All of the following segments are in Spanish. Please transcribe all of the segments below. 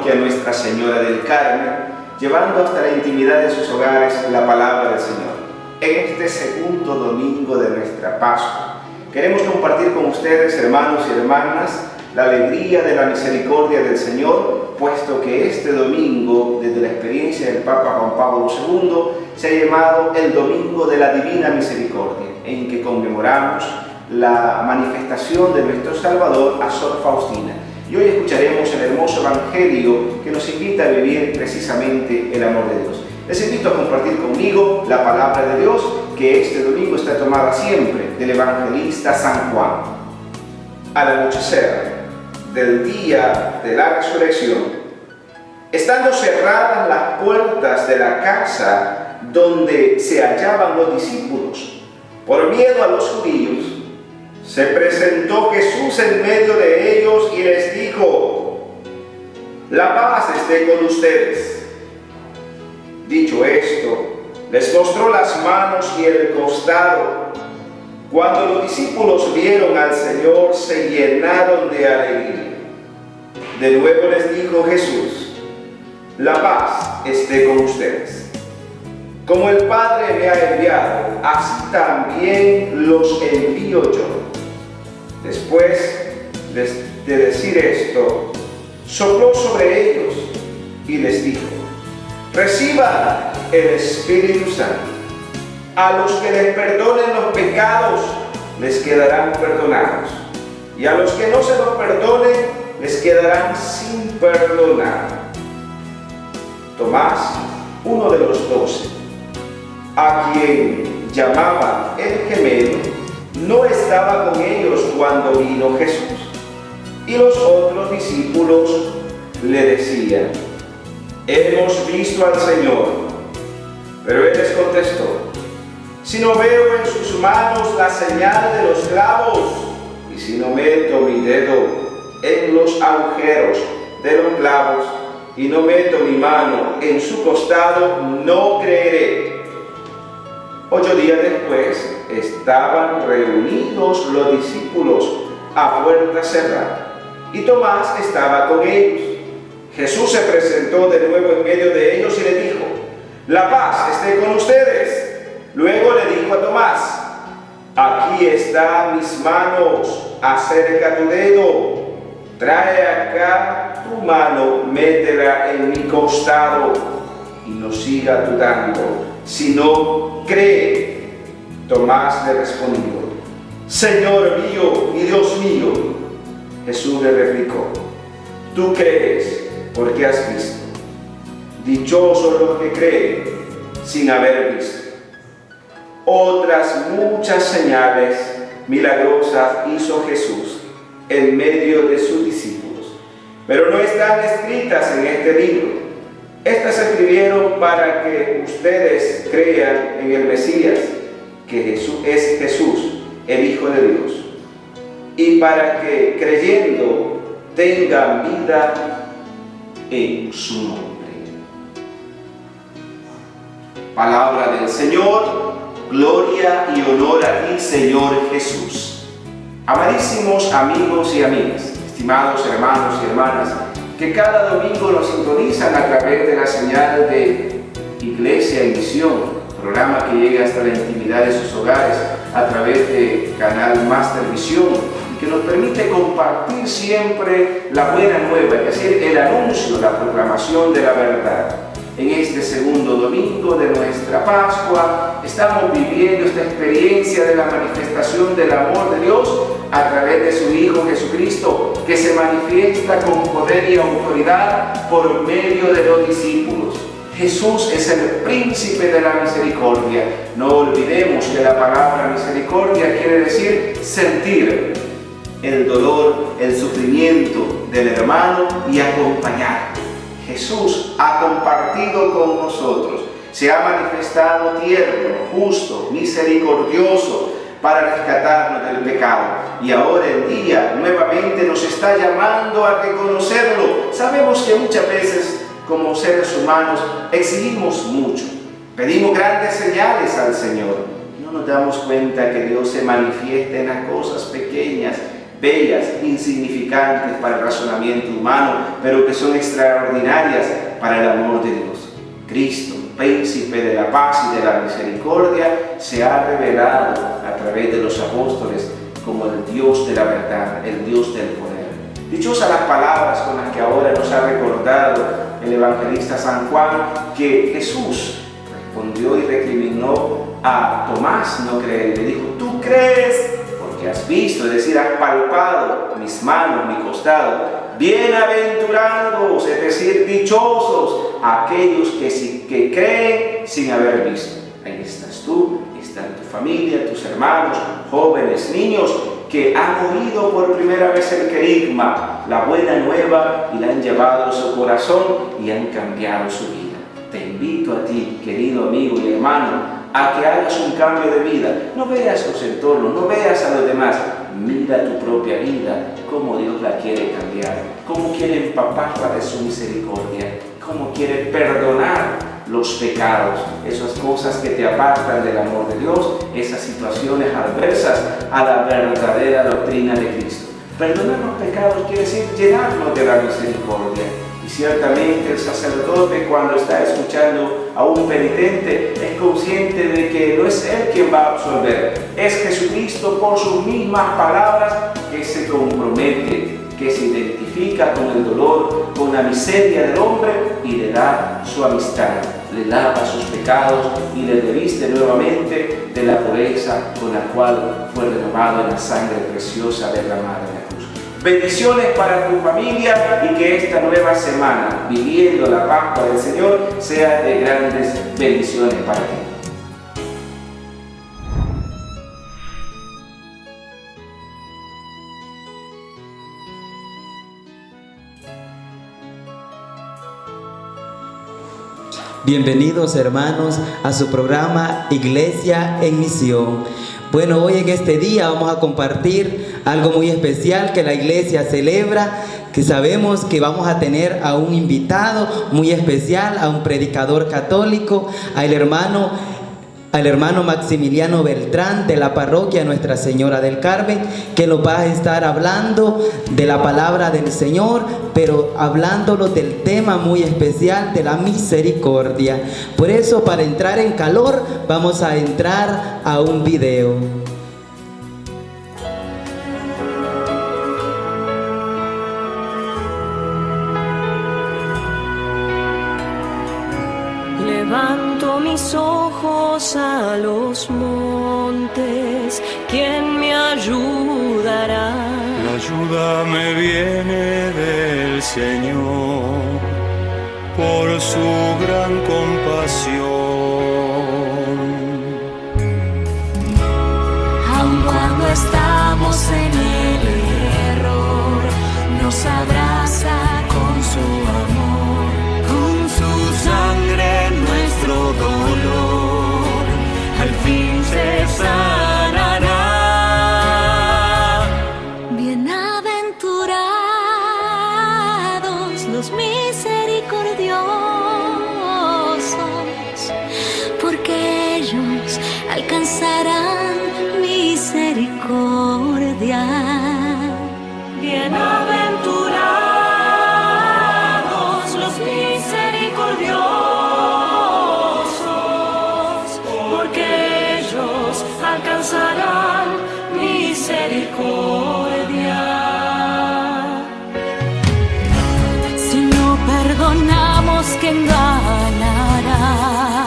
parroquia Nuestra Señora del Carmen, llevando hasta la intimidad de sus hogares la palabra del Señor. En este segundo domingo de nuestra Pascua, queremos compartir con ustedes, hermanos y hermanas, la alegría de la misericordia del Señor, puesto que este domingo, desde la experiencia del Papa Juan Pablo II, se ha llamado el Domingo de la Divina Misericordia, en que conmemoramos la manifestación de nuestro Salvador a Sor Faustina. Y hoy escucharemos el hermoso Evangelio que nos invita a vivir precisamente el amor de Dios. Les invito a compartir conmigo la palabra de Dios, que este domingo está tomada siempre del evangelista San Juan. Al anochecer del día de la resurrección, estando cerradas las puertas de la casa donde se hallaban los discípulos, por miedo a los judíos, se presentó Jesús en medio de ellos y les dijo: la paz esté con ustedes. Dicho esto, les mostró las manos y el costado. Cuando los discípulos vieron al Señor, se llenaron de alegría. De nuevo les dijo Jesús: la paz esté con ustedes. Como el Padre me ha enviado, así también los envío yo. Después de decir esto, sopló sobre ellos y les dijo: reciban el Espíritu Santo. A los que les perdonen los pecados, les quedarán perdonados. Y a los que no se los perdonen, les quedarán sin perdonar. Tomás, uno de los 12, a quien llamaban el gemelo, no estaba con ellos cuando vino Jesús. Y los otros discípulos le decían: hemos visto al Señor. Pero él les contestó: si no veo en sus manos la señal de los clavos, y si no meto mi dedo en los agujeros de los clavos, y no meto mi mano en su costado, no creeré. 8 días después estaban reunidos los discípulos a puerta cerrada, y Tomás estaba con ellos. Jesús se presentó de nuevo en medio de ellos y le dijo: la paz esté con ustedes. Luego le dijo a Tomás: aquí están mis manos, acerca tu dedo, trae acá tu mano, métela en mi costado, y no siga dudando, sino cree. Tomás le respondió: Señor mío y Dios mío. Jesús le replicó: tú crees porque has visto. Dichosos los que creen sin haber visto. Otras muchas señales milagrosas hizo Jesús en medio de sus discípulos, pero no están escritas en este libro. Estas se escribieron para que ustedes crean en el Mesías, que Jesús es Jesús, el Hijo de Dios, y para que creyendo tengan vida en su nombre. Palabra del Señor. Gloria y honor a ti, Señor Jesús. Amadísimos amigos y amigas, estimados hermanos y hermanas, que cada domingo nos sintonizan a través de la señal de Iglesia en Misión, programa que llega hasta la intimidad de sus hogares a través de Canal Master Visión, y que nos permite compartir siempre la buena nueva, es decir, el anuncio, la proclamación de la verdad. En este segundo domingo de nuestra Pascua estamos viviendo esta experiencia de la manifestación del amor de Dios a través de su Hijo Jesucristo, que se manifiesta con poder y autoridad por medio de los discípulos. Jesús es el príncipe de la misericordia. No olvidemos que la palabra misericordia quiere decir sentir el dolor, el sufrimiento del hermano y acompañar. Jesús ha compartido con nosotros, se ha manifestado tierno, justo, misericordioso para rescatarnos del pecado. Y ahora el día nuevamente nos está llamando a reconocerlo. Sabemos que muchas veces como seres humanos exigimos mucho, pedimos grandes señales al Señor. No nos damos cuenta que Dios se manifiesta en las cosas pequeñas bellas, insignificantes para el razonamiento humano, pero que son extraordinarias para el amor de Dios. Cristo, príncipe de la paz y de la misericordia, se ha revelado a través de los apóstoles como el Dios de la verdad, el Dios del poder. Dichosas las palabras con las que ahora nos ha recordado el evangelista San Juan, que Jesús respondió y recriminó a Tomás no creer. Le dijo: tú crees porque has visto, es decir, has palpado mis manos, mi costado. Bienaventurados, es decir, dichosos aquellos que creen sin haber visto. Ahí estás tú, está tu familia, tus hermanos, jóvenes, niños, que han oído por primera vez el querigma, la buena nueva, y la han llevado a su corazón y han cambiado su vida. Te invito a ti, querido amigo y hermano, a que hagas un cambio de vida. No veas los entornos, no veas a los demás. Mira tu propia vida, cómo Dios la quiere cambiar, cómo quiere empaparla de su misericordia, cómo quiere perdonar los pecados, esas cosas que te apartan del amor de Dios, esas situaciones adversas a la verdadera doctrina de Cristo. Perdonar los pecados quiere decir llenarnos de la misericordia. Y ciertamente el sacerdote, cuando está escuchando a un penitente, es consciente de que no es él quien va a absolver, es Jesucristo por sus mismas palabras, que se compromete, que se identifica con el dolor, con la miseria del hombre y le da su amistad, le lava sus pecados y le reviste nuevamente de la pureza con la cual fue renovado en la sangre preciosa derramada en la cruz. Bendiciones para tu familia y que esta nueva semana, viviendo la Pascua del Señor, sea de grandes bendiciones para ti. Bienvenidos, hermanos, a su programa Iglesia en Misión. Bueno, hoy en este día vamos a compartir algo muy especial que la iglesia celebra, que sabemos que vamos a tener a un invitado muy especial, a un predicador católico, al hermano Maximiliano Beltrán de la parroquia Nuestra Señora del Carmen, que nos va a estar hablando de la palabra del Señor, pero hablándolo del tema muy especial de la misericordia. Por eso, para entrar en calor, vamos a entrar a un video. Levanto mis ojos a los montes, ¿quién me ayudará? La ayuda me viene del Señor, por su gran compasión. Aun cuando estamos en el error, nos abraza con su amor, con su sangre nuestro dolor al fin se sanará. Bienaventurados los misericordiosos, porque ellos alcanzarán misericordia. Bienaventurados los misericordiosos, porque ellos alcanzarán misericordia. Si no perdonamos, ¿quién ganará?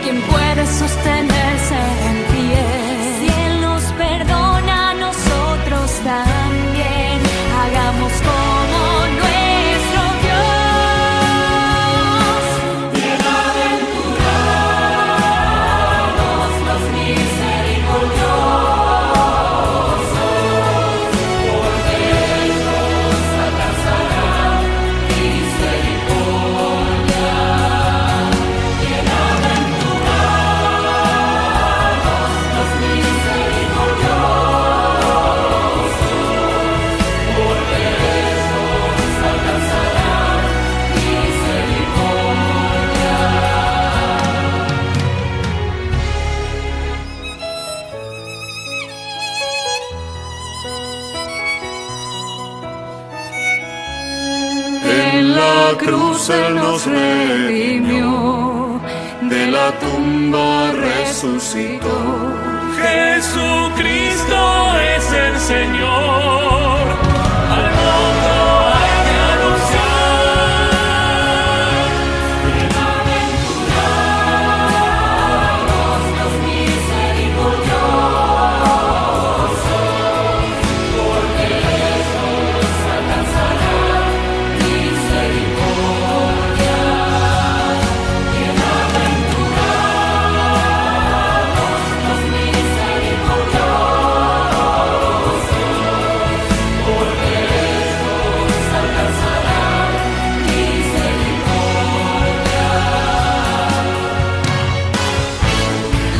¿Quién puede sostenerse en pie? Si Él nos perdona, nosotros también. Hagamos Dios Él nos redimió, de la tumba resucitó. Jesucristo es el Señor, al mundo hay que anunciar. Bienaventurados los misericordiosos, porque ellos alcanzarán misericordia. Bienaventurados los misericordiosos, porque ellos alcanzarán misericordia.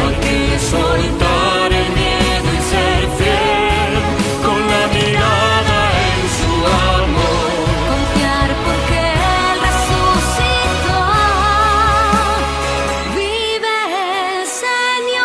Hay que soltar el miedo y ser fiel, con la mirada en su amor. Confiar porque Él resucitó, vive el Señor.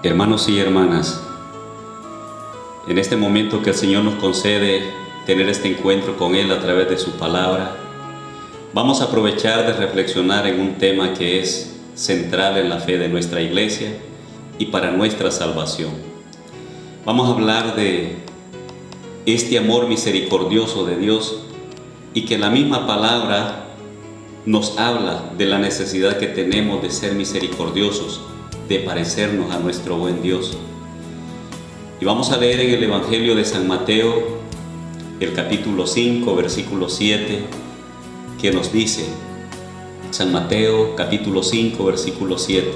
Hermanos y hermanas, en este momento que el Señor nos concede tener este encuentro con Él a través de su palabra, vamos a aprovechar de reflexionar en un tema que es central en la fe de nuestra iglesia y para nuestra salvación. Vamos a hablar de este amor misericordioso de Dios y que la misma palabra nos habla de la necesidad que tenemos de ser misericordiosos, de parecernos a nuestro buen Dios. Y vamos a leer en el Evangelio de San Mateo, el capítulo 5, versículo 7, que nos dice, San Mateo, capítulo 5, versículo 7,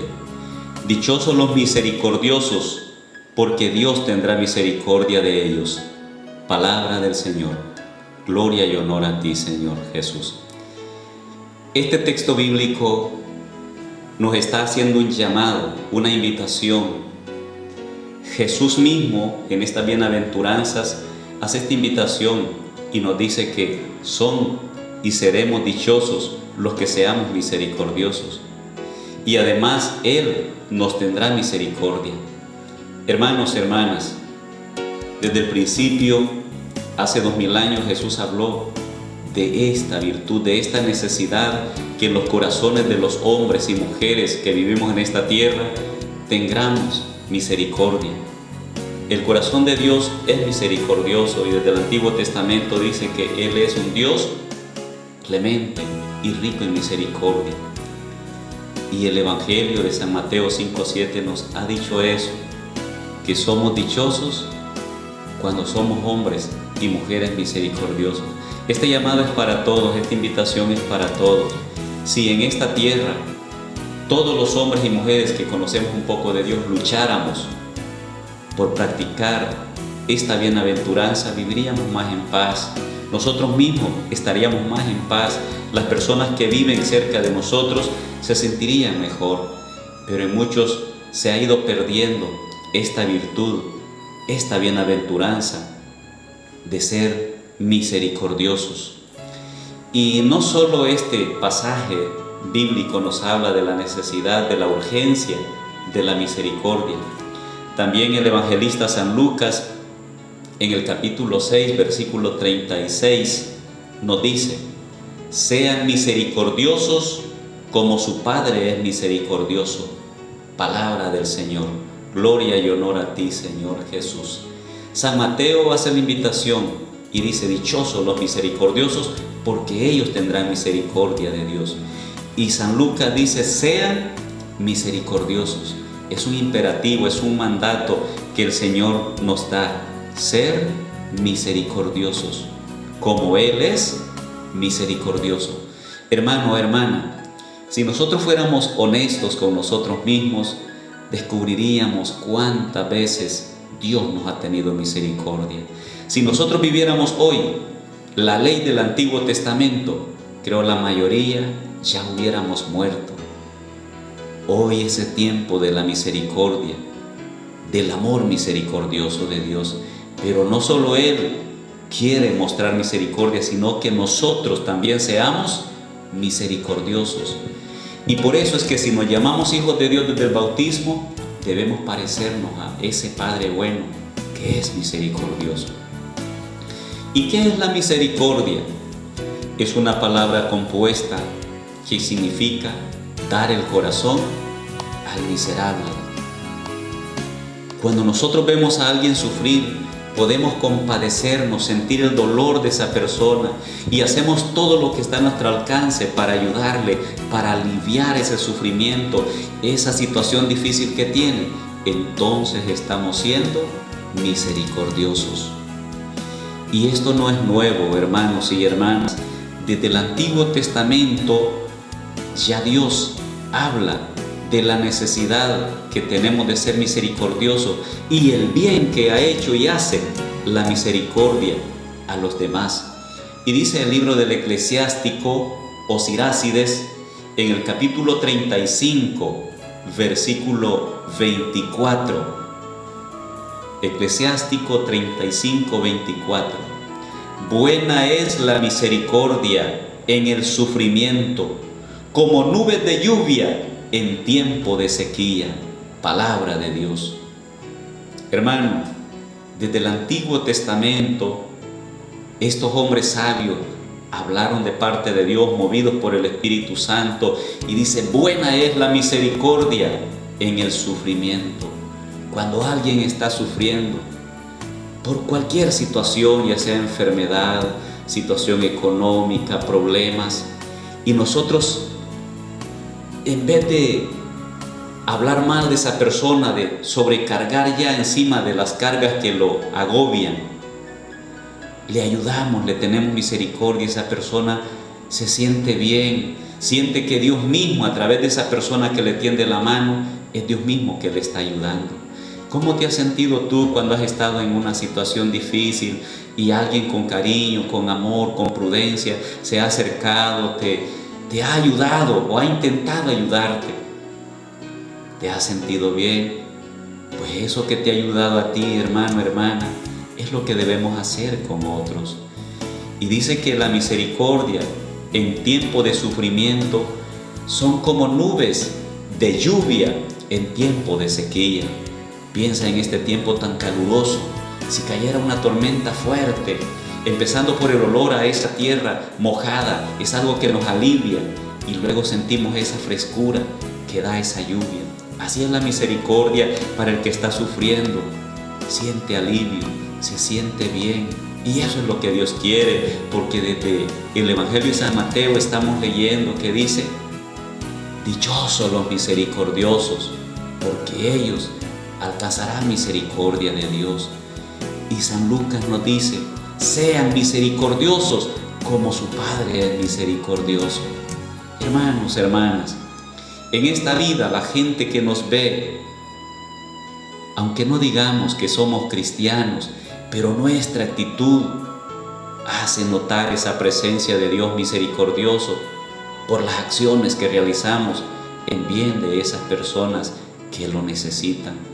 dichosos los misericordiosos, porque Dios tendrá misericordia de ellos. Palabra del Señor. Gloria y honor a ti, Señor Jesús. Este texto bíblico nos está haciendo un llamado, una invitación. Jesús mismo en estas bienaventuranzas hace esta invitación y nos dice que son y seremos dichosos los que seamos misericordiosos. Y además Él nos tendrá misericordia. Hermanos, hermanas, desde el principio, hace 2000 años, Jesús habló de esta virtud, de esta necesidad que en los corazones de los hombres y mujeres que vivimos en esta tierra tengamos misericordia. El corazón de Dios es misericordioso y desde el Antiguo Testamento dice que Él es un Dios clemente y rico en misericordia. Y el Evangelio de San Mateo 5:7 nos ha dicho eso, que somos dichosos cuando somos hombres y mujeres misericordiosos. Este llamado es para todos, esta invitación es para todos. Si en esta tierra todos los hombres y mujeres que conocemos un poco de Dios lucháramos por practicar esta bienaventuranza, viviríamos más en paz. Nosotros mismos estaríamos más en paz. Las personas que viven cerca de nosotros se sentirían mejor. Pero en muchos se ha ido perdiendo esta virtud, esta bienaventuranza de ser misericordiosos. Y no solo este pasaje bíblico nos habla de la necesidad, de la urgencia de la misericordia. También el evangelista San Lucas, en el capítulo 6, versículo 36, nos dice: sean misericordiosos como su Padre es misericordioso. Palabra del Señor. Gloria y honor a ti, Señor Jesús. San Mateo hace la invitación y dice: dichosos los misericordiosos, porque ellos tendrán misericordia de Dios. Y San Lucas dice: sean misericordiosos. Es un imperativo, es un mandato que el Señor nos da: ser misericordiosos, como Él es misericordioso. Hermano, hermana, si nosotros fuéramos honestos con nosotros mismos, descubriríamos cuántas veces Dios nos ha tenido misericordia. Si nosotros viviéramos hoy la ley del Antiguo Testamento, creo la mayoría ya hubiéramos muerto. Hoy es el tiempo de la misericordia, del amor misericordioso de Dios. Pero no solo Él quiere mostrar misericordia, sino que nosotros también seamos misericordiosos. Y por eso es que si nos llamamos hijos de Dios desde el bautismo, debemos parecernos a ese Padre bueno que es misericordioso. ¿Y qué es la misericordia? Es una palabra compuesta que significa dar el corazón al miserable. Cuando nosotros vemos a alguien sufrir, podemos compadecernos, sentir el dolor de esa persona y hacemos todo lo que está a nuestro alcance para ayudarle, para aliviar ese sufrimiento, esa situación difícil que tiene. Entonces estamos siendo misericordiosos. Y esto no es nuevo, hermanos y hermanas. Desde el Antiguo Testamento ya Dios habla de la necesidad que tenemos de ser misericordiosos y el bien que ha hecho y hace la misericordia a los demás. Y dice el libro del eclesiástico o Sirácides en el capítulo 35, versículo 24. Eclesiástico 35, 24. Buena es la misericordia en el sufrimiento, como nubes de lluvia en tiempo de sequía. Palabra de Dios. Hermano, desde el Antiguo Testamento, estos hombres sabios hablaron de parte de Dios, movidos por el Espíritu Santo, y dice: buena es la misericordia en el sufrimiento. Cuando alguien está sufriendo por cualquier situación, ya sea enfermedad, situación económica, problemas, y nosotros, en vez de hablar mal de esa persona, de sobrecargar ya encima de las cargas que lo agobian, le ayudamos, le tenemos misericordia. Esa persona se siente bien, siente que Dios mismo, a través de esa persona que le tiende la mano, es Dios mismo que le está ayudando. ¿Cómo te has sentido tú cuando has estado en una situación difícil y alguien con cariño, con amor, con prudencia se ha acercado, te ha ayudado o ha intentado ayudarte? ¿Te has sentido bien? Pues eso que te ha ayudado a ti, hermano, hermana, es lo que debemos hacer con otros. Y dice que la misericordia en tiempo de sufrimiento son como nubes de lluvia en tiempo de sequía. Piensa en este tiempo tan caluroso, si cayera una tormenta fuerte, empezando por el olor a esa tierra mojada, es algo que nos alivia, y luego sentimos esa frescura que da esa lluvia. Así es la misericordia para el que está sufriendo. Siente alivio, se siente bien, y eso es lo que Dios quiere, porque desde el Evangelio de San Mateo estamos leyendo que dice: dichosos los misericordiosos, porque ellos alcanzarán misericordia de Dios. Y San Lucas nos dice: sean misericordiosos como su Padre es misericordioso. Hermanos, hermanas, en esta vida la gente que nos ve, aunque no digamos que somos cristianos, pero nuestra actitud hace notar esa presencia de Dios misericordioso por las acciones que realizamos en bien de esas personas que lo necesitan.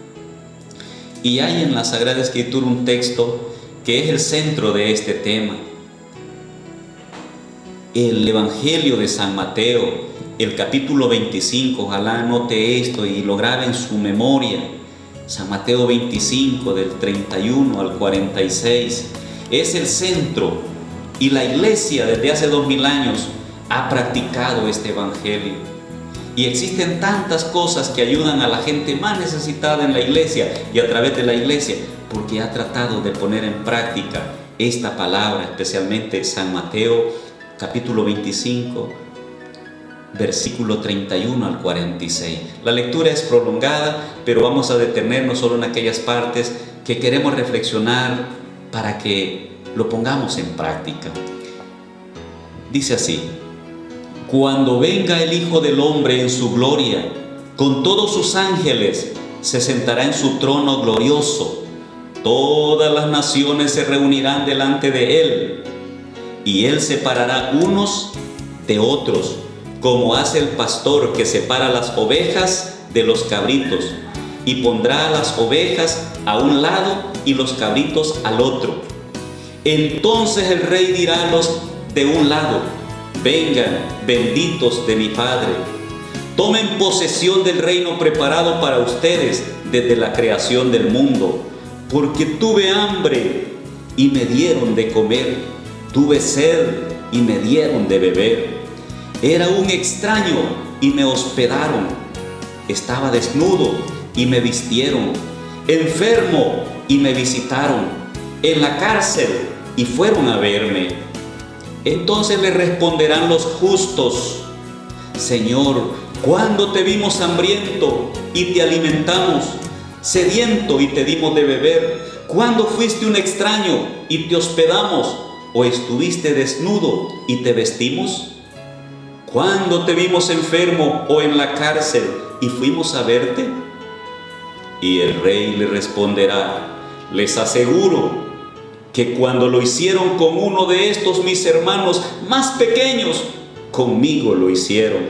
Y hay en la Sagrada Escritura un texto que es el centro de este tema. El Evangelio de San Mateo, el capítulo 25, ojalá anote esto y lo grabe en su memoria. San Mateo 25, del 31 al 46, es el centro Y la iglesia desde hace 2000 años ha practicado este evangelio. Y existen tantas cosas que ayudan a la gente más necesitada en la iglesia y a través de la iglesia, porque ha tratado de poner en práctica esta palabra, especialmente San Mateo, capítulo 25, versículo 31 al 46. La lectura es prolongada, pero vamos a detenernos solo en aquellas partes que queremos reflexionar para que lo pongamos en práctica. Dice así: cuando venga el Hijo del Hombre en su gloria, con todos sus ángeles, se sentará en su trono glorioso. Todas las naciones se reunirán delante de él, y él separará unos de otros, como hace el pastor que separa las ovejas de los cabritos, y pondrá a las ovejas a un lado y los cabritos al otro. Entonces el rey dirá a los de un lado: vengan, benditos de mi Padre, tomen posesión del reino preparado para ustedes desde la creación del mundo, porque tuve hambre y me dieron de comer, tuve sed y me dieron de beber, era un extraño y me hospedaron, estaba desnudo y me vistieron, enfermo y me visitaron, en la cárcel y fueron a verme. Entonces le responderán los justos: Señor, ¿cuándo te vimos hambriento y te alimentamos, sediento y te dimos de beber? ¿Cuándo fuiste un extraño y te hospedamos, o estuviste desnudo y te vestimos? ¿Cuándo te vimos enfermo o en la cárcel y fuimos a verte? Y el rey le responderá: les aseguro que cuando lo hicieron con uno de estos mis hermanos más pequeños, conmigo lo hicieron.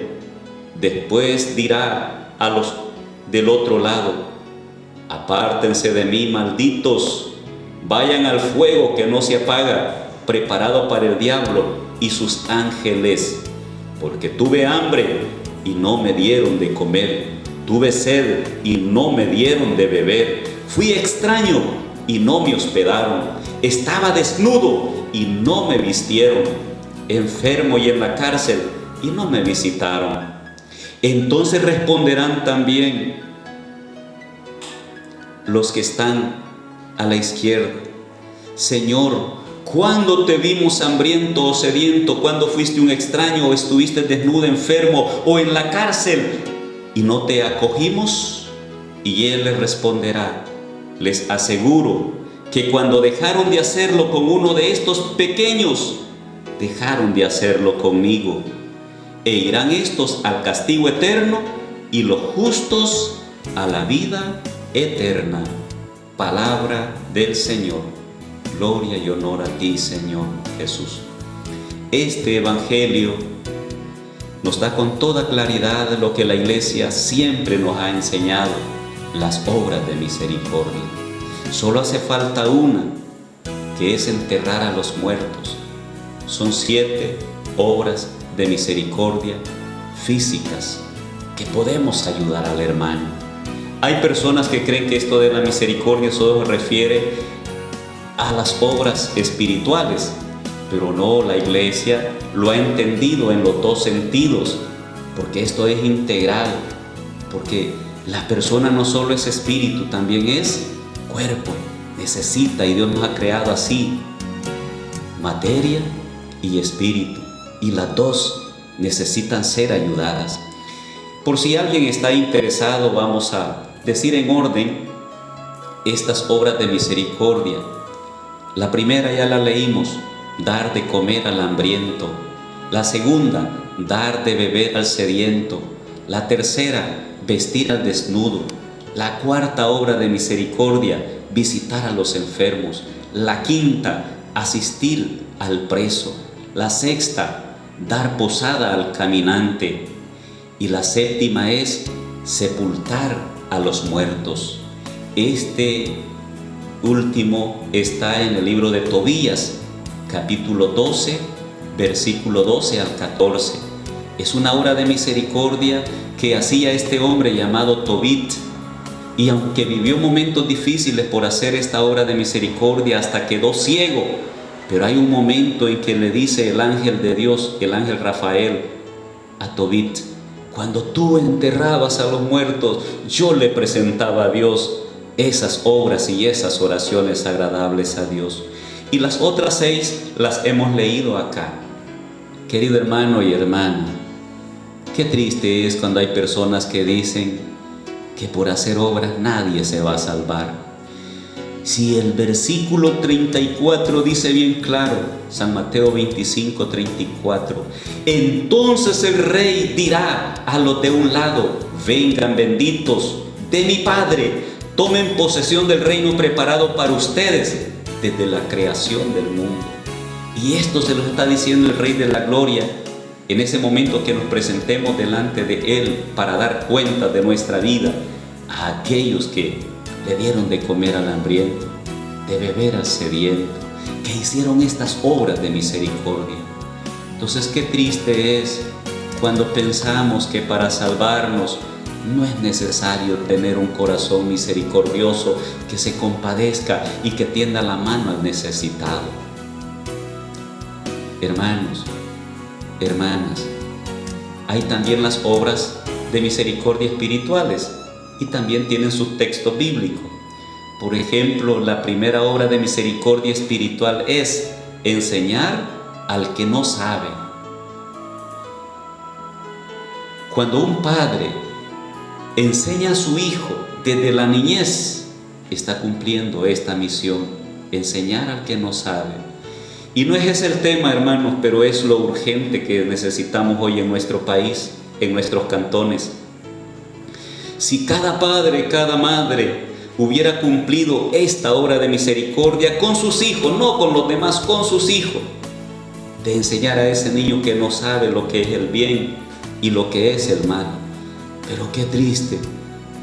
Después dirá a los del otro lado: apártense de mí, malditos, vayan al fuego que no se apaga, preparado para el diablo y sus ángeles, porque tuve hambre y no me dieron de comer, tuve sed y no me dieron de beber, fui extraño y no me hospedaron, estaba desnudo y no me vistieron, enfermo y en la cárcel y no me visitaron. Entonces responderán también los que están a la izquierda: Señor, ¿cuándo te vimos hambriento o sediento? ¿Cuándo fuiste un extraño o estuviste desnudo, enfermo o en la cárcel y no te acogimos? Y él les responderá: les aseguro que cuando dejaron de hacerlo con uno de estos pequeños, dejaron de hacerlo conmigo. E irán estos al castigo eterno y los justos a la vida eterna. Palabra del Señor. Gloria y honor a ti, Señor Jesús. Este evangelio nos da con toda claridad lo que la iglesia siempre nos ha enseñado: las obras de misericordia. Solo hace falta una, que es enterrar a los muertos. Son 7 obras de misericordia físicas que podemos ayudar al hermano. Hay personas que creen que esto de la misericordia solo se refiere a las obras espirituales, pero no, la iglesia lo ha entendido en los 2 sentidos, porque esto es integral, porque la persona no solo es espíritu, también es cuerpo, necesita, y Dios nos ha creado así, materia y espíritu, y las 2 necesitan ser ayudadas. Por si alguien está interesado, vamos a decir en orden estas obras de misericordia. La primera ya la leímos: dar de comer al hambriento. La segunda, dar de beber al sediento. La tercera, vestir al desnudo. La cuarta obra de misericordia, visitar a los enfermos. La quinta, asistir al preso. La sexta, dar posada al caminante. Y la séptima es sepultar a los muertos. Este último está en el libro de Tobías, capítulo 12, versículo 12 al 14. Es una obra de misericordia que hacía este hombre llamado Tobit, y aunque vivió momentos difíciles por hacer esta obra de misericordia, hasta quedó ciego, Pero hay un momento en que le dice el ángel de Dios, el ángel Rafael, a Tobit: cuando tú enterrabas a los muertos, yo le presentaba a Dios esas obras y esas oraciones agradables a Dios. Y las otras 6 las hemos leído acá. Querido hermano y hermana, qué triste es cuando hay personas que dicen que por hacer obras nadie se va a salvar. Si el versículo 34 dice bien claro, San Mateo 25, 34, entonces el rey dirá a los de un lado: vengan benditos de mi Padre, tomen posesión del reino preparado para ustedes desde la creación del mundo. Y esto se lo está diciendo el Rey de la Gloria en ese momento que nos presentemos delante de Él para dar cuenta de nuestra vida a aquellos que le dieron de comer al hambriento, de beber al sediento, que hicieron estas obras de misericordia. Entonces, qué triste es cuando pensamos que para salvarnos no es necesario tener un corazón misericordioso que se compadezca y que tienda la mano al necesitado. Hermanos, hermanas, hay también las obras de misericordia espirituales y también tienen su texto bíblico. Por ejemplo, la primera obra de misericordia espiritual es enseñar al que no sabe. Cuando un padre enseña a su hijo desde la niñez, está cumpliendo esta misión: enseñar al que no sabe. Y no es ese el tema, hermanos, pero es lo urgente que necesitamos hoy en nuestro país, en nuestros cantones. Si cada padre, cada madre hubiera cumplido esta obra de misericordia con sus hijos, no con los demás, con sus hijos, de enseñar a ese niño que no sabe lo que es el bien y lo que es el mal. Pero qué triste,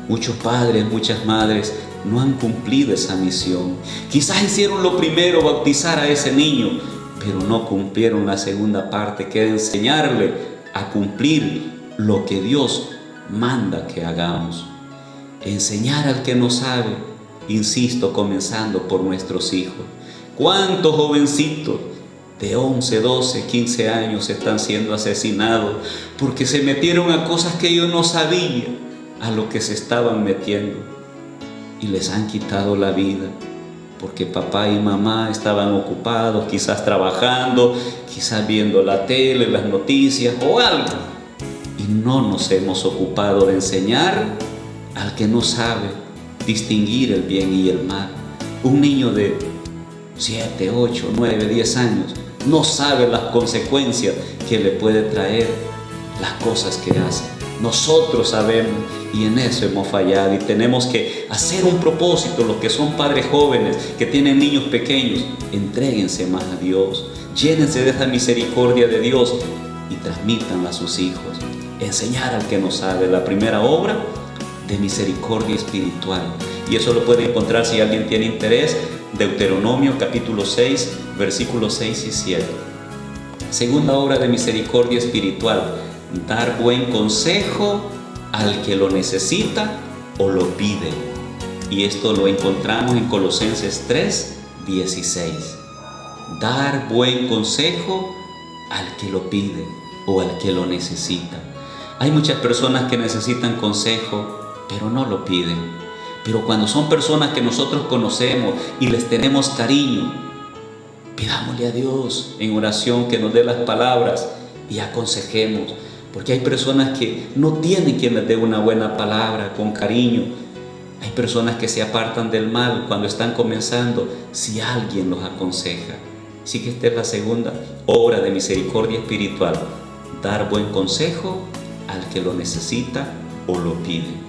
muchos padres, muchas madres no han cumplido esa misión. Quizás hicieron lo primero, bautizar a ese niño, pero no cumplieron la segunda parte, que es enseñarle a cumplir lo que Dios manda que hagamos. Enseñar al que no sabe, insisto, comenzando por nuestros hijos. ¿Cuántos jovencitos de 11, 12, 15 años están siendo asesinados porque se metieron a cosas que ellos no sabían a lo que se estaban metiendo? Y les han quitado la vida porque papá y mamá estaban ocupados, quizás trabajando, quizás viendo la tele, las noticias o algo. Y no nos hemos ocupado de enseñar al que no sabe distinguir el bien y el mal. Un niño de 7, 8, 9, 10 años no sabe las consecuencias que le puede traer las cosas que hace. Nosotros sabemos, y en eso hemos fallado, y tenemos que hacer un propósito. Los que son padres jóvenes, que tienen niños pequeños, entréguense más a Dios, llénense de esa misericordia de Dios y transmítanla a sus hijos. Enseñar al que no sabe, la primera obra de misericordia espiritual. Y eso lo puede encontrar, si alguien tiene interés, Deuteronomio capítulo 6, versículos 6 y 7. Segunda obra de misericordia espiritual: dar buen consejo al que lo necesita o lo pide. Y esto lo encontramos en Colosenses 3, 16. Dar buen consejo al que lo pide o al que lo necesita. Hay muchas personas que necesitan consejo, pero no lo piden. Pero cuando son personas que nosotros conocemos y les tenemos cariño, pidámosle a Dios en oración que nos dé las palabras y aconsejemos. Porque hay personas que no tienen quien les dé una buena palabra con cariño. Hay personas que se apartan del mal cuando están comenzando, si alguien los aconseja. Así que esta es la segunda obra de misericordia espiritual: dar buen consejo al que lo necesita o lo pide.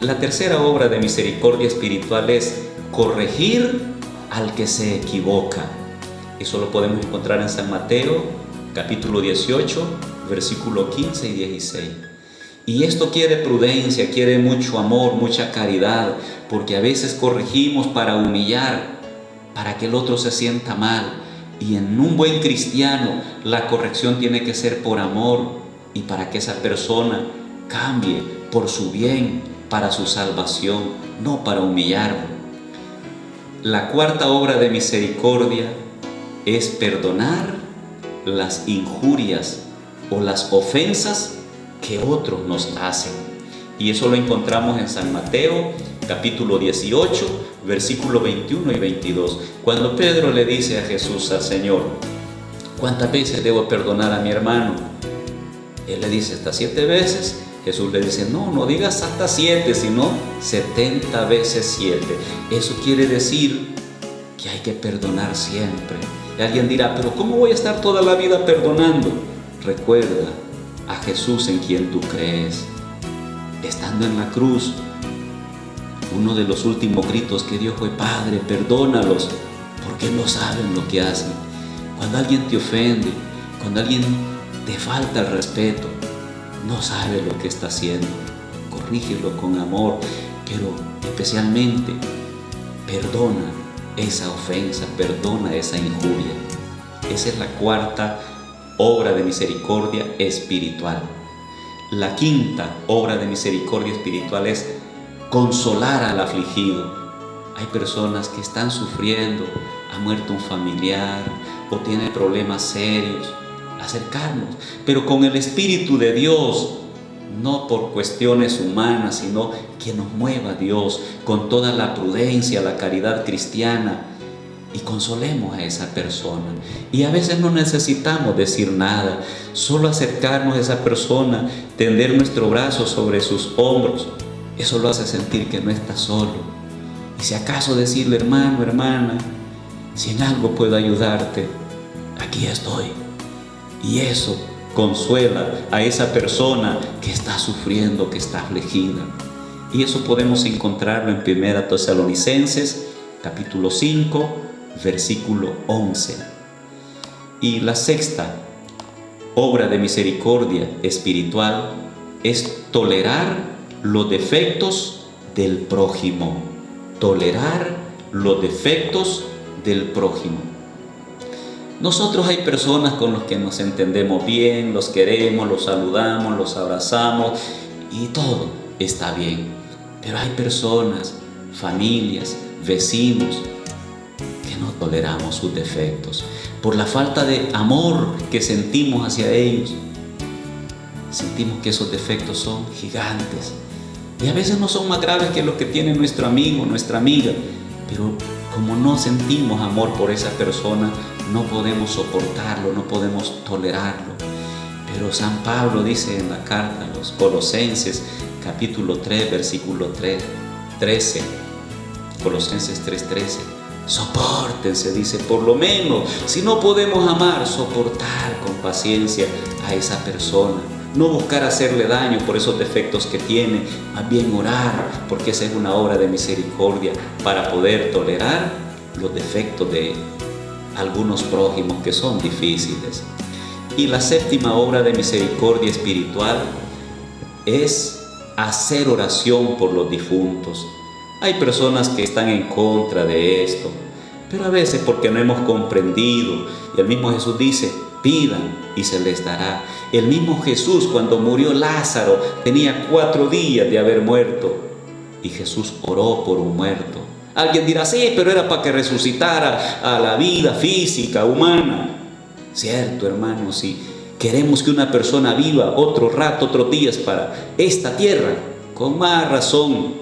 La tercera obra de misericordia espiritual es corregir al que se equivoca. Eso lo podemos encontrar en San Mateo capítulo 18, versículo 15 y 16. Y esto quiere prudencia, quiere mucho amor, mucha caridad, porque a veces corregimos para humillar, para que el otro se sienta mal. Y en un buen cristiano la corrección tiene que ser por amor y para que esa persona cambie por su bien, para su salvación, no para humillarlo. La cuarta obra de misericordia es perdonar las injurias o las ofensas que otros nos hacen. Y eso lo encontramos en San Mateo, capítulo 18, versículo 21 y 22. Cuando Pedro le dice a Jesús, al Señor, ¿cuántas veces debo perdonar a mi hermano? Él le dice, hasta 7 veces. Jesús le dice, no digas hasta 7, sino 70 veces 7. Eso quiere decir que hay que perdonar siempre. Y alguien dirá, pero ¿cómo voy a estar toda la vida perdonando? Recuerda a Jesús en quien tú crees. Estando en la cruz, uno de los últimos gritos que dio fue, Padre, perdónalos, porque no saben lo que hacen. Cuando alguien te ofende, cuando alguien te falta el respeto, no sabe lo que está haciendo, corrígelo con amor, pero especialmente perdona esa ofensa, perdona esa injuria. Esa es la cuarta obra de misericordia espiritual. La quinta obra de misericordia espiritual es consolar al afligido. Hay personas que están sufriendo, ha muerto un familiar o tienen problemas serios. Acercarnos, pero con el Espíritu de Dios, no por cuestiones humanas, sino que nos mueva Dios con toda la prudencia, la caridad cristiana, y consolemos a esa persona. Y a veces no necesitamos decir nada, solo acercarnos a esa persona, tender nuestro brazo sobre sus hombros, eso lo hace sentir que no está solo. Y si acaso decirle, hermano, hermana, si en algo puedo ayudarte, aquí estoy. Y eso consuela a esa persona que está sufriendo, que está afligida. Y eso podemos encontrarlo en 1 Tesalonicenses, capítulo 5, versículo 11. Y la sexta obra de misericordia espiritual es tolerar los defectos del prójimo. Tolerar los defectos del prójimo. Nosotros hay personas con los que nos entendemos bien, los queremos, los saludamos, los abrazamos y todo está bien. Pero hay personas, familias, vecinos que no toleramos sus defectos. Por la falta de amor que sentimos hacia ellos, sentimos que esos defectos son gigantes. Y a veces no son más graves que los que tiene nuestro amigo, nuestra amiga, pero como no sentimos amor por esa persona, no podemos soportarlo, no podemos tolerarlo. Pero San Pablo dice en la carta a los Colosenses, capítulo 3, versículo 13, Colosenses 3:13, sopórtense, dice, por lo menos, si no podemos amar, soportar con paciencia a esa persona. No buscar hacerle daño por esos defectos que tiene, más bien orar, porque esa es una obra de misericordia para poder tolerar los defectos de algunos prójimos que son difíciles. Y la séptima obra de misericordia espiritual es hacer oración por los difuntos. Hay personas que están en contra de esto, pero a veces porque no hemos comprendido. Y el mismo Jesús dice, pidan y se les dará. El mismo Jesús, cuando murió Lázaro, tenía 4 días de haber muerto y Jesús oró por un muerto. Alguien dirá, sí, pero era para que resucitara a la vida física, humana. Cierto, hermano, si queremos que una persona viva otro rato, otros días para esta tierra, con más razón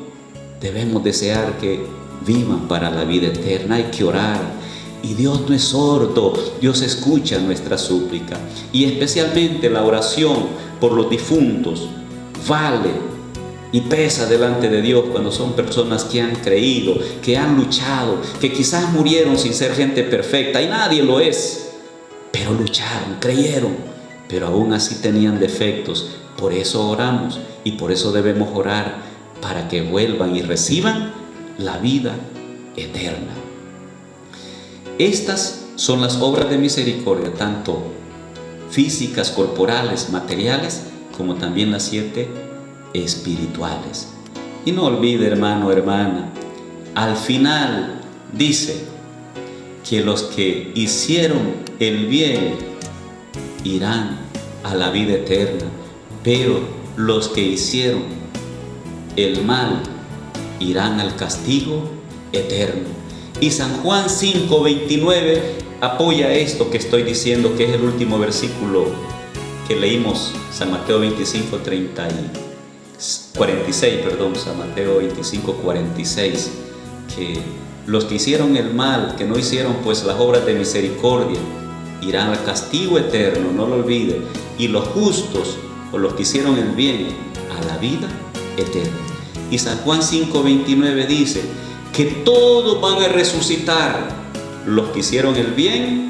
debemos desear que vivan para la vida eterna. Hay que orar. Y Dios no es sordo, Dios escucha nuestra súplica. Y especialmente la oración por los difuntos vale y pesa delante de Dios cuando son personas que han creído, que han luchado, que quizás murieron sin ser gente perfecta, y nadie lo es, pero lucharon, creyeron, pero aún así tenían defectos. Por eso oramos y por eso debemos orar, para que vuelvan y reciban la vida eterna. Estas son las obras de misericordia, tanto físicas, corporales, materiales, como también las 7 espirituales. Y no olvide, hermano, hermana, al final dice que los que hicieron el bien irán a la vida eterna, pero los que hicieron el mal irán al castigo eterno. Y San Juan 5:29 apoya esto que estoy diciendo, que es el último versículo que leímos, San Mateo 25, 46, San Mateo 25, 46, que los que hicieron el mal, que no hicieron pues las obras de misericordia, irán al castigo eterno, no lo olviden, y los justos, o los que hicieron el bien, a la vida eterna. Y San Juan 5, 29 dice que todos van a resucitar, los que hicieron el bien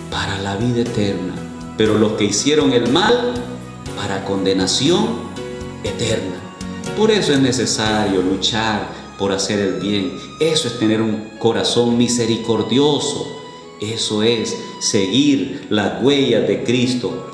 para la vida eterna, pero los que hicieron el mal para condenación eterna. Por eso es necesario luchar por hacer el bien. Eso es tener un corazón misericordioso. Eso es seguir las huellas de Cristo.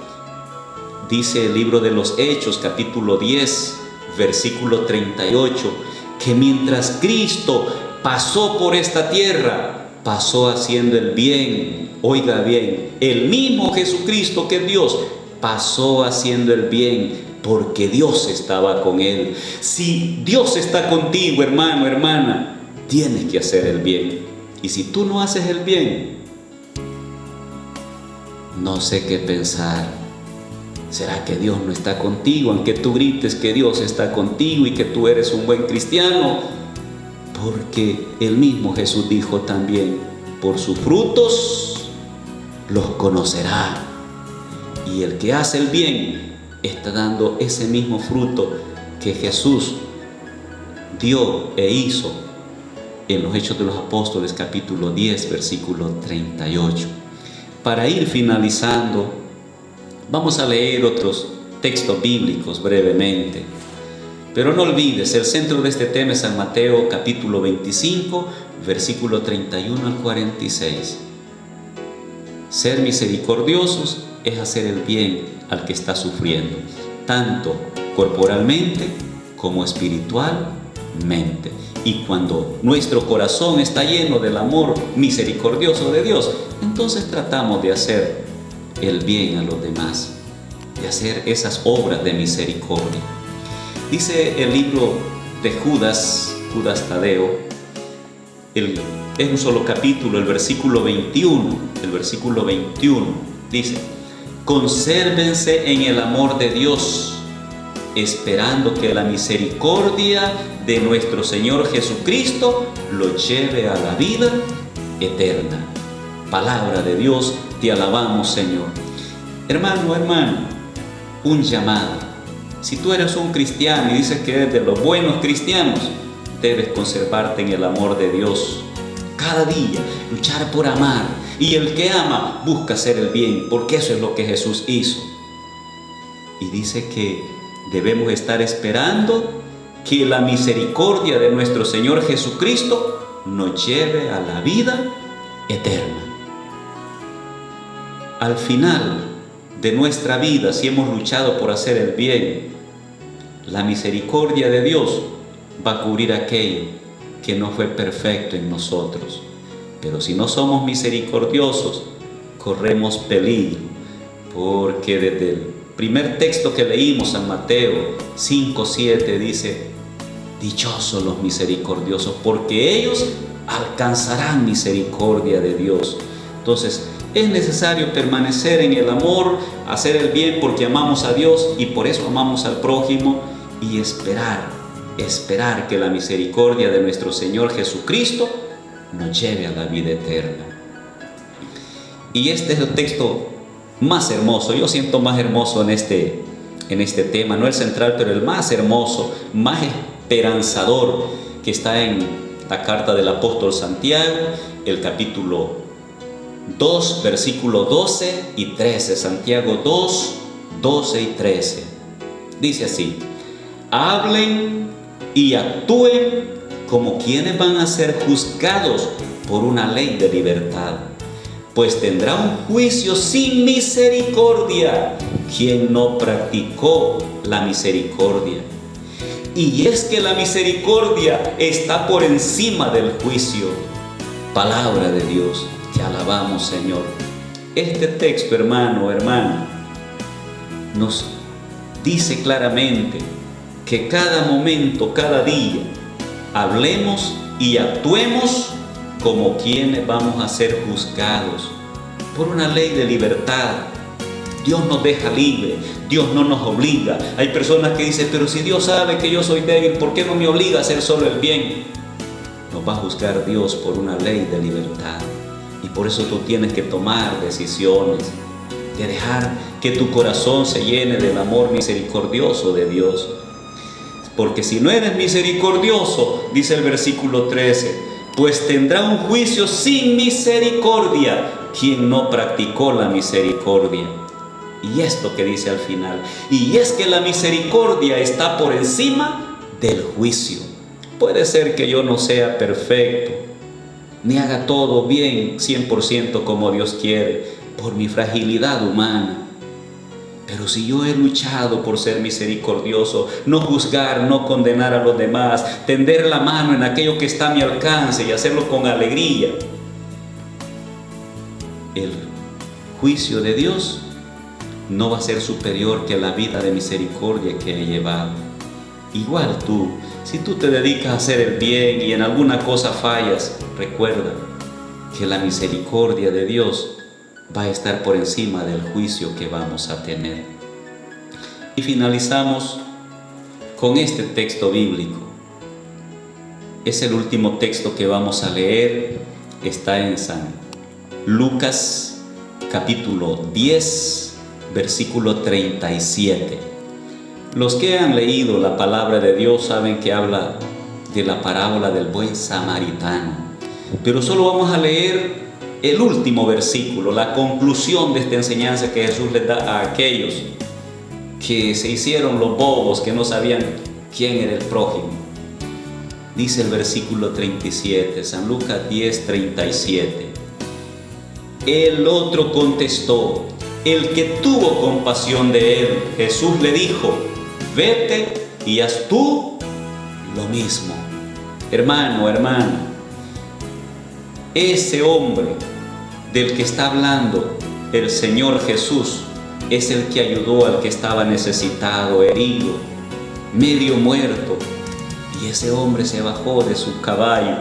Dice el libro de los Hechos, capítulo 10, versículo 38, que mientras Cristo pasó por esta tierra, pasó haciendo el bien. Oiga bien, el mismo Jesucristo que es Dios, pasó haciendo el bien porque Dios estaba con él. Si Dios está contigo, hermano, hermana, tienes que hacer el bien. Y si tú no haces el bien, no sé qué pensar. ¿Será que Dios no está contigo? Aunque tú grites que Dios está contigo y que tú eres un buen cristiano. Porque el mismo Jesús dijo también, por sus frutos los conocerá. Y el que hace el bien está dando ese mismo fruto que Jesús dio e hizo en los Hechos de los Apóstoles, capítulo 10, versículo 38. Para ir finalizando, vamos a leer otros textos bíblicos brevemente. Pero no olvides, el centro de este tema es San Mateo capítulo 25, versículo 31 al 46. Ser misericordiosos es hacer el bien al que está sufriendo, tanto corporalmente como espiritualmente. Y cuando nuestro corazón está lleno del amor misericordioso de Dios, entonces tratamos de hacer el bien a los demás, de hacer esas obras de misericordia. Dice el libro de Judas Tadeo, es un solo capítulo, el versículo 21, dice: consérvense en el amor de Dios, esperando que la misericordia de nuestro Señor Jesucristo lo lleve a la vida eterna. Palabra de Dios, te alabamos, Señor. Hermano, hermana, un llamado. Si tú eres un cristiano y dices que eres de los buenos cristianos, debes conservarte en el amor de Dios. Cada día, luchar por amar. Y el que ama, busca hacer el bien, porque eso es lo que Jesús hizo. Y dice que debemos estar esperando que la misericordia de nuestro Señor Jesucristo nos lleve a la vida eterna. Al final de nuestra vida, si hemos luchado por hacer el bien, la misericordia de Dios va a cubrir aquello que no fue perfecto en nosotros. Pero si no somos misericordiosos, corremos peligro, porque desde el primer texto que leímos, San Mateo 5:7, dice: dichosos los misericordiosos, porque ellos alcanzarán misericordia de Dios. Entonces, es necesario permanecer en el amor, hacer el bien porque amamos a Dios y por eso amamos al prójimo, y esperar que la misericordia de nuestro Señor Jesucristo nos lleve a la vida eterna. Y este es el texto más hermoso, yo siento más hermoso en este tema, no el central, pero el más hermoso, más esperanzador, que está en la carta del apóstol Santiago, el capítulo 2, versículo 12 y 13, Santiago 2, 12 y 13. Dice así: hablen y actúen como quienes van a ser juzgados por una ley de libertad, pues tendrá un juicio sin misericordia quien no practicó la misericordia. Y es que la misericordia está por encima del juicio. Palabra de Dios, te alabamos, Señor. Este texto, hermano, hermana, nos dice claramente que cada momento, cada día, hablemos y actuemos como quienes vamos a ser juzgados por una ley de libertad. Dios nos deja libre, Dios no nos obliga. Hay personas que dicen, pero si Dios sabe que yo soy débil, ¿por qué no me obliga a hacer solo el bien? Nos va a juzgar Dios por una ley de libertad. Y por eso tú tienes que tomar decisiones, de dejar que tu corazón se llene del amor misericordioso de Dios. Porque si no eres misericordioso, dice el versículo 13, pues tendrá un juicio sin misericordia quien no practicó la misericordia. Y esto que dice al final, y es que la misericordia está por encima del juicio. Puede ser que yo no sea perfecto, ni haga todo bien 100% como Dios quiere, por mi fragilidad humana. Pero si yo he luchado por ser misericordioso, no juzgar, no condenar a los demás, tender la mano en aquello que está a mi alcance y hacerlo con alegría, el juicio de Dios no va a ser superior que la vida de misericordia que he llevado. Igual tú, si tú te dedicas a hacer el bien y en alguna cosa fallas, recuerda que la misericordia de Dios va a estar por encima del juicio que vamos a tener. Y finalizamos con este texto bíblico. Es el último texto que vamos a leer. Está en San Lucas capítulo 10, versículo 37. Los que han leído la palabra de Dios saben que habla de la parábola del buen samaritano. Pero solo vamos a leer el último versículo, la conclusión de esta enseñanza que Jesús les da a aquellos que se hicieron los bobos, que no sabían quién era el prójimo. Dice el versículo 37, San Lucas 10, 37. El otro contestó, el que tuvo compasión de él, Jesús le dijo, vete y haz tú lo mismo. Hermano, hermana, ese hombre del que está hablando el Señor Jesús es el que ayudó al que estaba necesitado, herido, medio muerto. Y ese hombre se bajó de su caballo,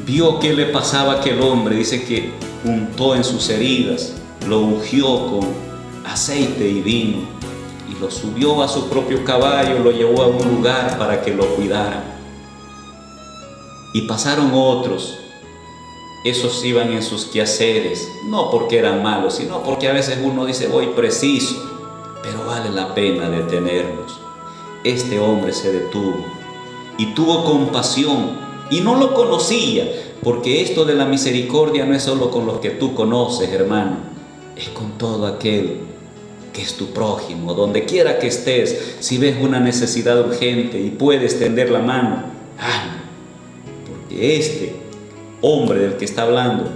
vio qué le pasaba a aquel hombre, dice que untó en sus heridas, lo ungió con aceite y vino y lo subió a su propio caballo, lo llevó a un lugar para que lo cuidara. Y pasaron otros, esos iban en sus quehaceres, no porque eran malos, sino porque a veces uno dice voy preciso, pero vale la pena detenernos. Este hombre se detuvo y tuvo compasión y no lo conocía, porque esto de la misericordia no es solo con los que tú conoces, hermano, es con todo aquel que es tu prójimo, donde quiera que estés. Si ves una necesidad urgente y puedes tender la mano, hazlo, porque este hombre del que está hablando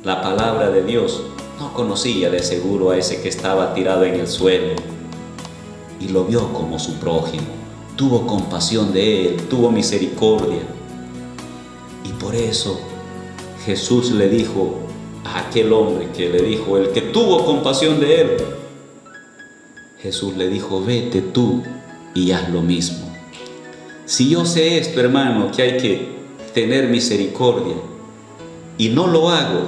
la palabra de Dios no conocía de seguro a ese que estaba tirado en el suelo y lo vio como su prójimo, tuvo compasión de él, tuvo misericordia. Y por eso Jesús le dijo a aquel hombre que le dijo, el que tuvo compasión de él, Jesús le dijo, vete tú y haz lo mismo. Si yo sé esto, hermano, que hay que tener misericordia y no lo hago,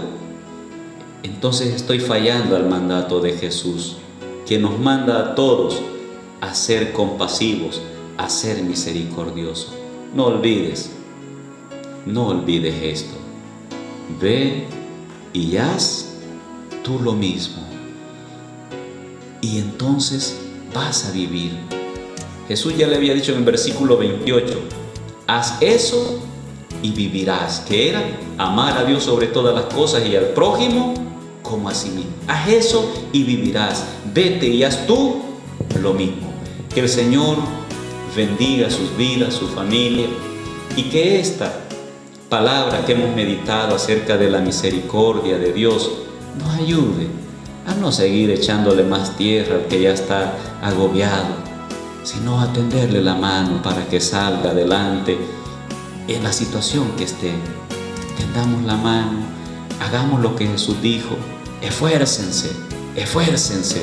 entonces estoy fallando al mandato de Jesús, que nos manda a todos a ser compasivos, a ser misericordiosos. No olvides esto. Ve y haz tú lo mismo. Y entonces vas a vivir. Jesús ya le había dicho en el versículo 28, haz eso y vivirás, que era amar a Dios sobre todas las cosas y al prójimo como a sí mismo. Haz eso y vivirás. Vete y haz tú lo mismo. Que el Señor bendiga sus vidas, su familia, y que esta palabra que hemos meditado acerca de la misericordia de Dios nos ayude a no seguir echándole más tierra al que ya está agobiado, sino a tenderle la mano para que salga adelante en la situación que esté. Tendamos la mano, hagamos lo que Jesús dijo, esfuércense, esfuércense.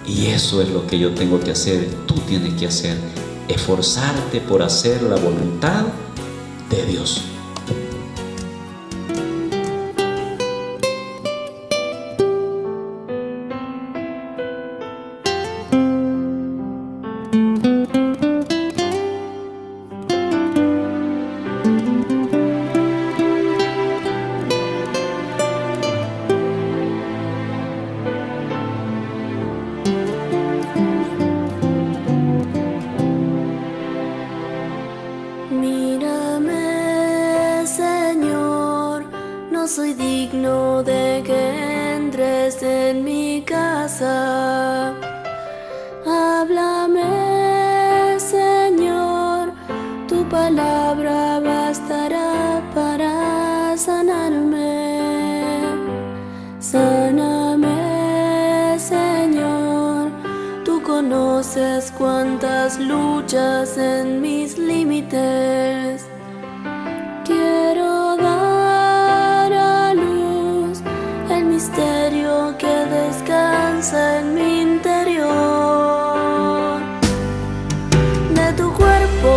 Y eso es lo que yo tengo que hacer, tú tienes que hacer, esforzarte por hacer la voluntad de Dios. casa. Háblame, Señor, tu palabra bastará para sanarme. Sáname, Señor, tú conoces cuántas luchas en mis límites. Quiero dar a luz el misterio que descansa en mi interior. De tu cuerpo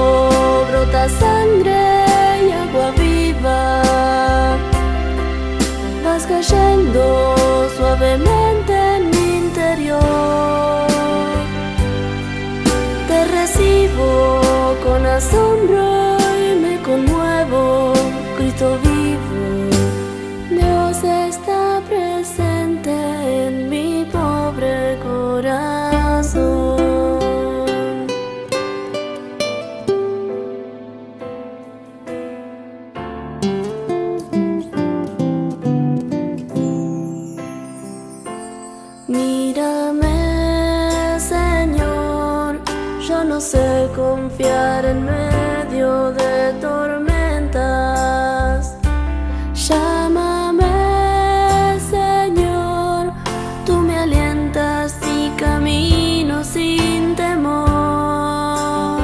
brota sangre y agua viva. Vas cayendo suavemente en mi interior. Te recibo con asombro y me conmuevo. Cristo vivo, Dios está presente en mi pobre corazón. Mírame, Señor, yo no sé confiar en medio de tormentas. Llámame, Señor, tú me alientas y camino sin temor.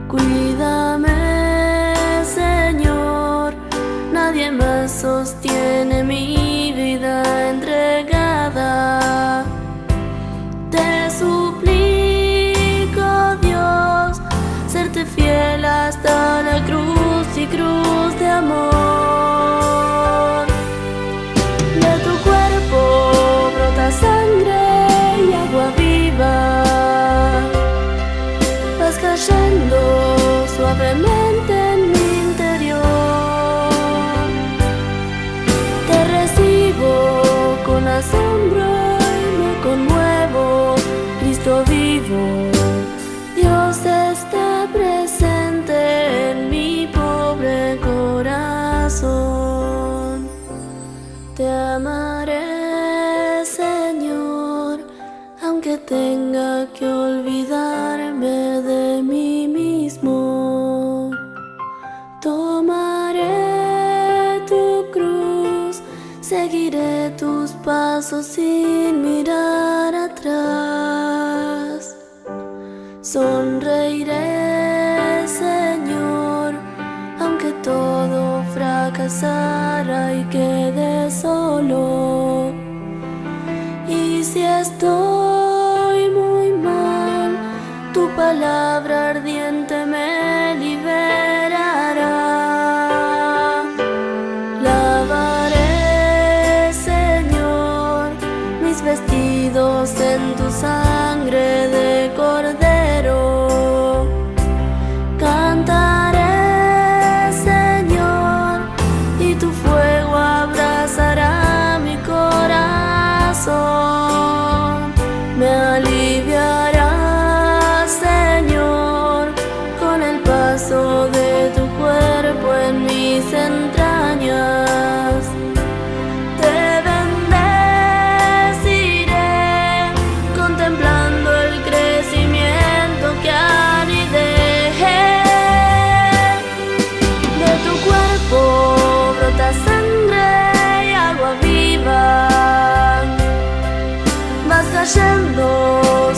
Cuídame, Señor, nadie más sostiene mi vida entregada. Te suplico, Dios, serte fiel hasta la cruz y cruz de amor. De tu cuerpo brota sangre y agua viva. Vas cayendo suavemente en mi interior. Te recibo con asombro y me conmuevo. Cristo vivo, Dios está presente en mi pobre corazón. Te amaré, Señor, aunque tenga que olvidarme de mí mismo. Tomaré tu cruz, seguiré tus pasos sin mirar atrás. Sonreiré, Señor, aunque todo fracasara y quede solo. Y si estoy muy mal, tu palabra ardiente me liberará. Lavaré, Señor, mis vestidos en tu sangre de cordero. Cantaré, Señor, y tu fuego abrazará mi corazón. Me aliviará, Señor, con el paso de tu cuerpo en mis entrañas. Te bendeciré, contemplando el crecimiento que anidé. De tu cuerpo brota sangre y agua viva. Vas cayendo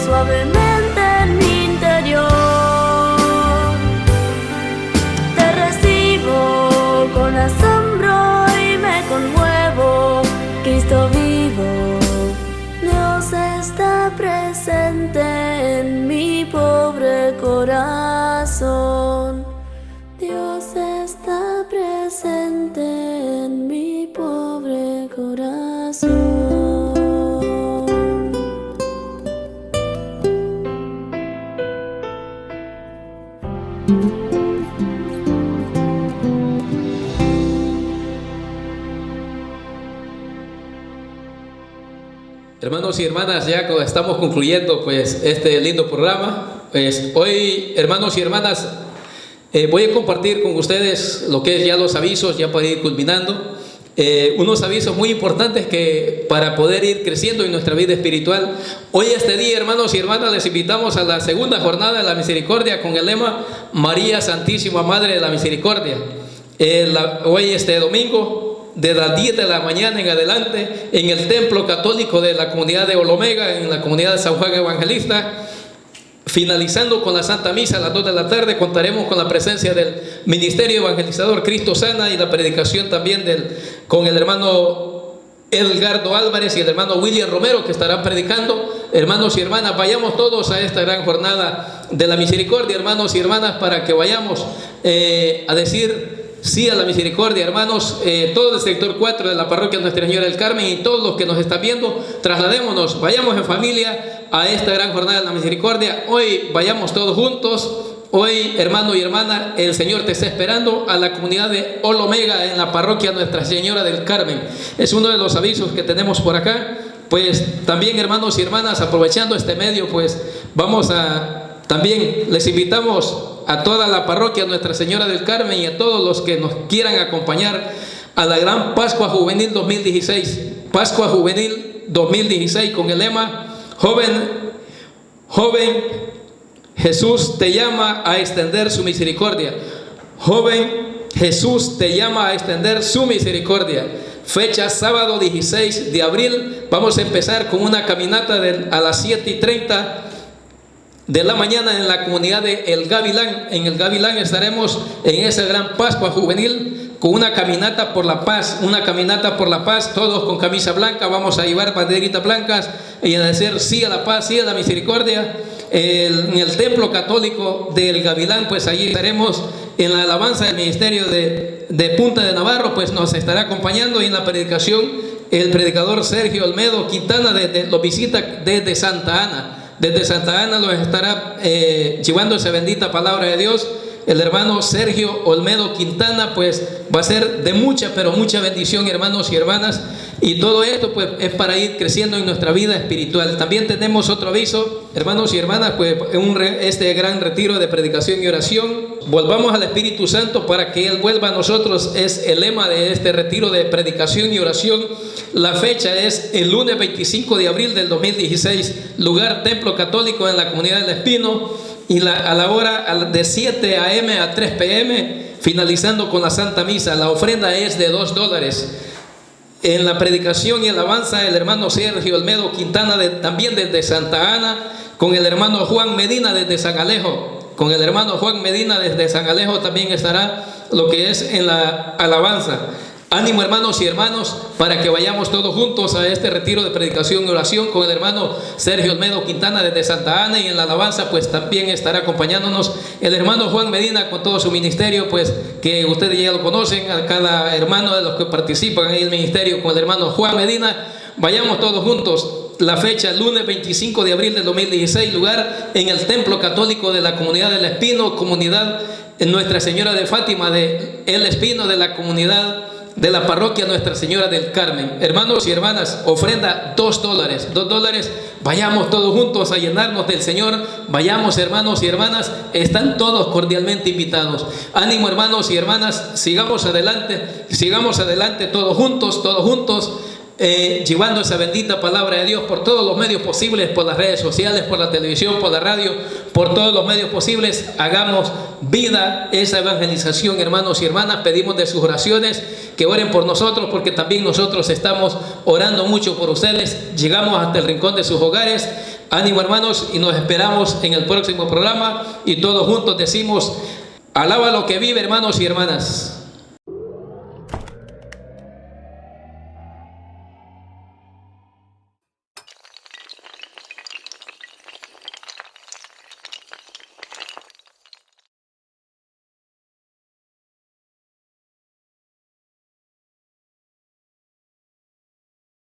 suavemente en mi interior. Te recibo con asombro y me conmuevo. Cristo vivo, Dios está presente en mi pobre corazón. Dios está presente en mi pobre corazón. Hermanos y hermanas, ya estamos concluyendo pues este lindo programa. Pues hoy, hermanos y hermanas, voy a compartir con ustedes lo que es ya los avisos, ya para ir culminando. unos avisos muy importantes que para poder ir creciendo en nuestra vida espiritual. Hoy este día, hermanos y hermanas, les invitamos a la segunda jornada de la misericordia con el lema María Santísima Madre de la Misericordia. Hoy este domingo, de las 10 de la mañana en adelante, en el Templo Católico de la comunidad de Olomega, en la comunidad de San Juan Evangelista, finalizando con la Santa Misa a las 2 de la tarde, contaremos con la presencia del Ministerio Evangelizador Cristo Sana y la predicación también con el hermano Edgardo Álvarez y el hermano William Romero, que estarán predicando. Hermanos y hermanas, vayamos todos a esta gran jornada de la misericordia, hermanos y hermanas, para que vayamos a decir sí a la misericordia, hermanos. Todo el sector 4 de la parroquia Nuestra Señora del Carmen y todos los que nos están viendo, trasladémonos, vayamos en familia a esta gran jornada de la misericordia. Hoy vayamos todos juntos. Hoy, hermano y hermana, el Señor te está esperando a la comunidad de Olomega en la parroquia Nuestra Señora del Carmen. Es uno de los avisos que tenemos por acá. Pues también, hermanos y hermanas, aprovechando este medio, pues también les invitamos a toda la parroquia Nuestra Señora del Carmen y a todos los que nos quieran acompañar a la gran Pascua Juvenil 2016. Pascua Juvenil 2016 con el lema Joven, Jesús te llama a extender su misericordia. Joven, Jesús te llama a extender su misericordia. Fecha sábado 16 de abril. Vamos a empezar con una caminata a las 7:30 de la mañana en la comunidad de El Gavilán. En El Gavilán estaremos en esa gran Pascua Juvenil con una caminata por la paz, todos con camisa blanca. Vamos a llevar banderitas blancas y a decir sí a la paz, sí a la misericordia. En el Templo Católico del Gavilán, pues allí estaremos en la alabanza del Ministerio de Punta de Navarro, pues nos estará acompañando, y en la predicación el predicador Sergio Olmedo Quintana lo visita desde Santa Ana. Desde Santa Ana los estará llevando esa bendita palabra de Dios. El hermano Sergio Olmedo Quintana, pues va a ser de mucha, pero mucha bendición, hermanos y hermanas. Y todo esto pues es para ir creciendo en nuestra vida espiritual. También tenemos otro aviso, hermanos y hermanas, pues este gran retiro de predicación y oración. Volvamos al Espíritu Santo para que Él vuelva a nosotros. Es el lema de este retiro de predicación y oración. La fecha es el lunes 25 de abril del 2016. Lugar Templo Católico en la comunidad del Espino. Y a la hora de 7 a.m. a 3 p.m. finalizando con la Santa Misa. La ofrenda es de $2. En la predicación y alabanza el hermano Sergio Olmedo Quintana también desde Santa Ana, con el hermano Juan Medina desde San Alejo. Con el hermano Juan Medina desde San Alejo también estará lo que es en la alabanza. Ánimo, hermanos y hermanas, para que vayamos todos juntos a este retiro de predicación y oración con el hermano Sergio Olmedo Quintana desde Santa Ana, y en la alabanza pues también estará acompañándonos el hermano Juan Medina con todo su ministerio, pues que ustedes ya lo conocen, a cada hermano de los que participan en el ministerio con el hermano Juan Medina. Vayamos todos juntos. La fecha, lunes 25 de abril del 2016, lugar en el Templo Católico de la comunidad del Espino, comunidad Nuestra Señora de Fátima de El Espino, de la comunidad de la parroquia Nuestra Señora del Carmen. Hermanos y hermanas, ofrenda $2. Vayamos todos juntos a llenarnos del Señor. Vayamos, hermanos y hermanas, están todos cordialmente invitados. Ánimo, hermanos y hermanas, sigamos adelante todos juntos, llevando esa bendita palabra de Dios por todos los medios posibles, por las redes sociales, por la televisión, por la radio, por todos los medios posibles. Hagamos vida esa evangelización, hermanos y hermanas. Pedimos de sus oraciones que oren por nosotros, porque también nosotros estamos orando mucho por ustedes. Llegamos hasta el rincón de sus hogares. Ánimo, hermanos, y nos esperamos en el próximo programa, y todos juntos decimos: alaba lo que vive, hermanos y hermanas.